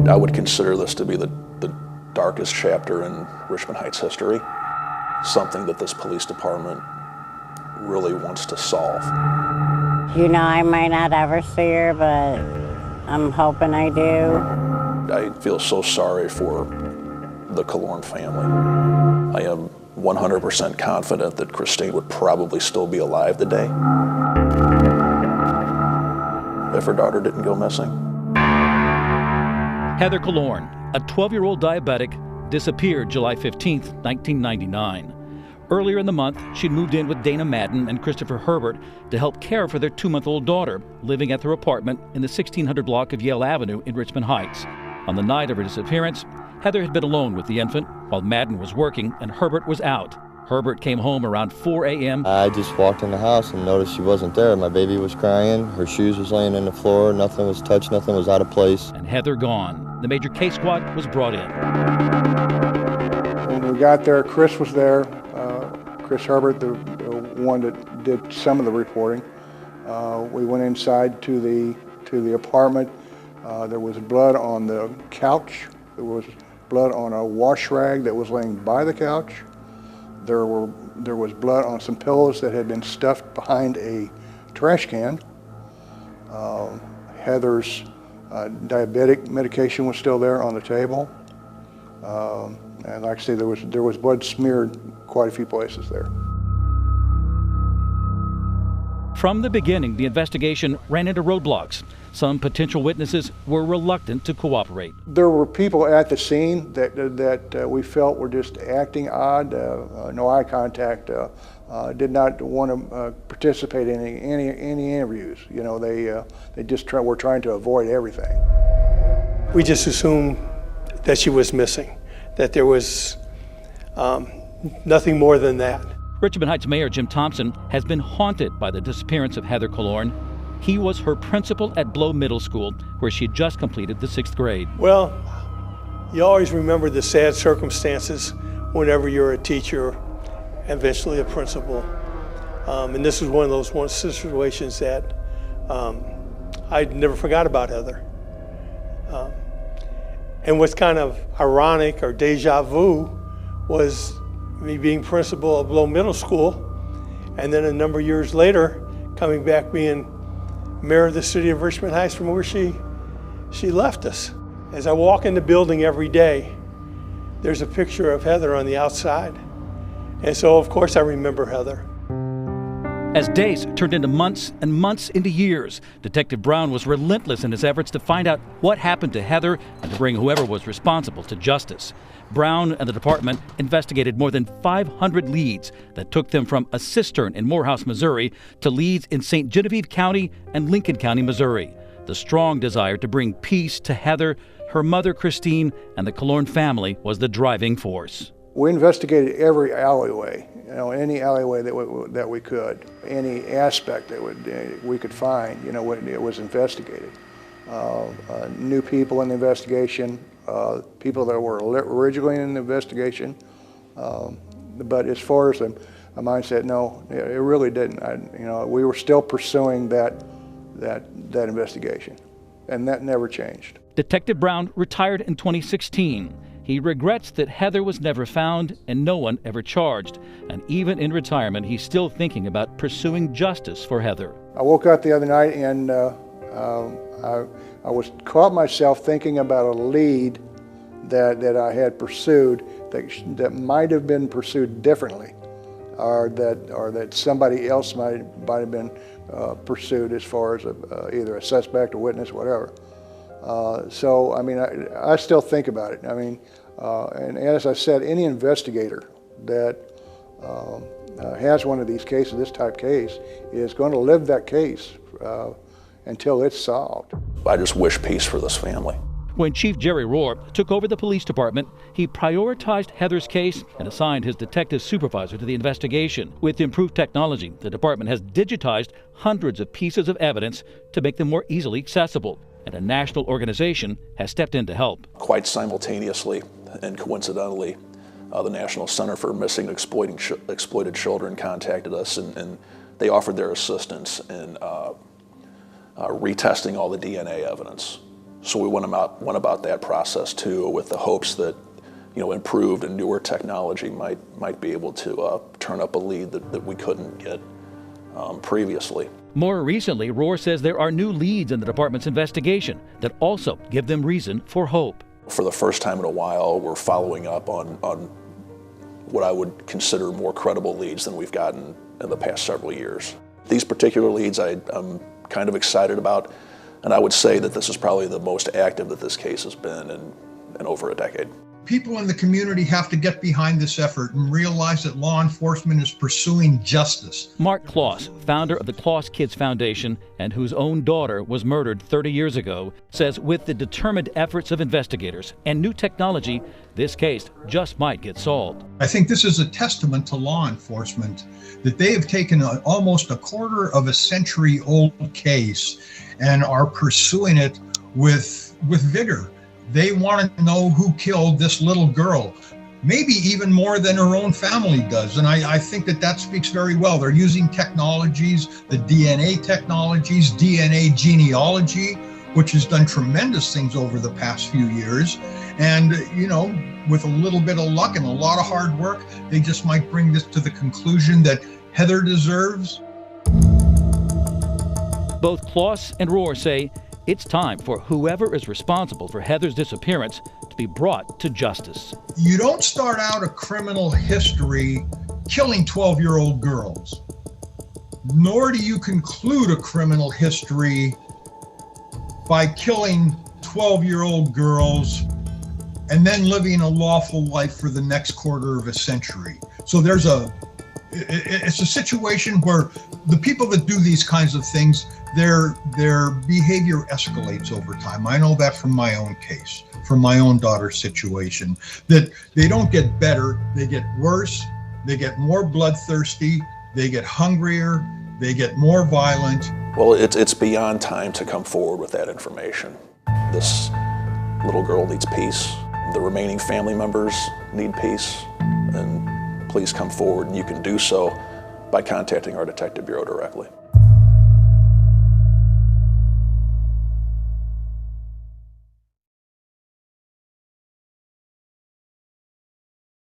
I would consider this to be the darkest chapter in Richmond Heights history, something that this police department really wants to solve. You know, I might not ever see her, but I'm hoping I do. I feel so sorry for the Kullorn family. I am 100% confident that Christine would probably still be alive today if her daughter didn't go missing. Heather Kullorn, a 12-year-old diabetic, disappeared July 15, 1999. Earlier in the month, she'd moved in with Dana Madden and Christopher Herbert to help care for their 2-month-old daughter, living at their apartment in the 1600 block of Yale Avenue in Richmond Heights. On the night of her disappearance, Heather had been alone with the infant while Madden was working and Herbert was out. Herbert came home around 4 a.m. I just walked in the house and noticed she wasn't there. My baby was crying, her shoes was laying on the floor, nothing was touched, nothing was out of place. And Heather gone. The major case squad was brought in. When we got there, Chris was there. Chris Herbert, the one that did some of the reporting. We went inside to the apartment. There was blood on the couch. There was blood on a wash rag that was laying by the couch. There was blood on some pillows that had been stuffed behind a trash can. Heather's diabetic medication was still there on the table. And like I say, there was blood smeared quite a few places there. From the beginning, the investigation ran into roadblocks. Some potential witnesses were reluctant to cooperate. There were people at the scene that we felt were just acting odd, no eye contact, did not want to participate in any interviews. You know, they just were trying to avoid everything. We just assumed that she was missing, that there was nothing more than that. Richmond Heights Mayor Jim Thompson has been haunted by the disappearance of Heather Kullorn. He was her principal at Blow Middle School, where she had just completed the 6th grade. Well, you always remember the sad circumstances whenever you're a teacher, eventually a principal. And this was one of those situations that I never forgot about Heather. And what's kind of ironic or deja vu was me being principal of Blow Middle School, and then a number of years later, coming back being mayor of the city of Richmond Heights from where she left us. As I walk in the building every day, there's a picture of Heather on the outside. And so, of course, I remember Heather. As days turned into months and months into years, Detective Brown was relentless in his efforts to find out what happened to Heather and to bring whoever was responsible to justice. Brown and the department investigated more than 500 leads that took them from a cistern in Morehouse, Missouri, to leads in St. Genevieve County and Lincoln County, Missouri. The strong desire to bring peace to Heather, her mother Christine, and the Kullorn family was the driving force. We investigated every alleyway, any alleyway that we could, any aspect that we could find, it was investigated. New people in the investigation, people that were originally in the investigation, but as far as the mindset, no, it really didn't. We were still pursuing that investigation, and that never changed. Detective Brown retired in 2016. He regrets that Heather was never found and no one ever charged. And even in retirement, he's still thinking about pursuing justice for Heather. I woke up the other night and I was caught myself thinking about a lead that I had pursued that might have been pursued differently, or that somebody else might have been pursued as far as either a suspect, a witness, whatever. So, I still think about it. And as I said, any investigator that has one of these cases, this type case, is going to live that case until it's solved. I just wish peace for this family. When Chief Jerry Rohr took over the police department, he prioritized Heather's case and assigned his detective supervisor to the investigation. With improved technology, the department has digitized hundreds of pieces of evidence to make them more easily accessible. And a national organization has stepped in to help. Quite simultaneously and coincidentally, the National Center for Missing and Exploited Children contacted us, and they offered their assistance in retesting all the DNA evidence. So we went about that process too, with the hopes that, improved and newer technology might be able to turn up a lead that we couldn't get previously. More recently, Rohr says there are new leads in the department's investigation that also give them reason for hope. For the first time in a while, we're following up on what I would consider more credible leads than we've gotten in the past several years. These particular leads I'm kind of excited about, and I would say that this is probably the most active that this case has been in over a decade. People in the community have to get behind this effort and realize that law enforcement is pursuing justice. Mark Kloss, founder of the Kloss Kids Foundation and whose own daughter was murdered 30 years ago, says with the determined efforts of investigators and new technology, this case just might get solved. I think this is a testament to law enforcement that they have taken almost a quarter of a century old case and are pursuing it with vigor. They want to know who killed this little girl, maybe even more than her own family does. And I think that speaks very well. They're using technologies, the DNA technologies, DNA genealogy, which has done tremendous things over the past few years. And, with a little bit of luck and a lot of hard work, they just might bring this to the conclusion that Heather deserves. Both Kloss and Rohr say it's time for whoever is responsible for Heather's disappearance to be brought to justice. You don't start out a criminal history killing 12-year-old girls, nor do you conclude a criminal history by killing 12-year-old girls and then living a lawful life for the next quarter of a century. So it's a situation where the people that do these kinds of things, their behavior escalates over time. I know that from my own case, from my own daughter's situation, that they don't get better, they get worse, they get more bloodthirsty, they get hungrier, they get more violent. Well, it's beyond time to come forward with that information. This little girl needs peace. The remaining family members need peace. And please come forward, and you can do so by contacting our Detective Bureau directly.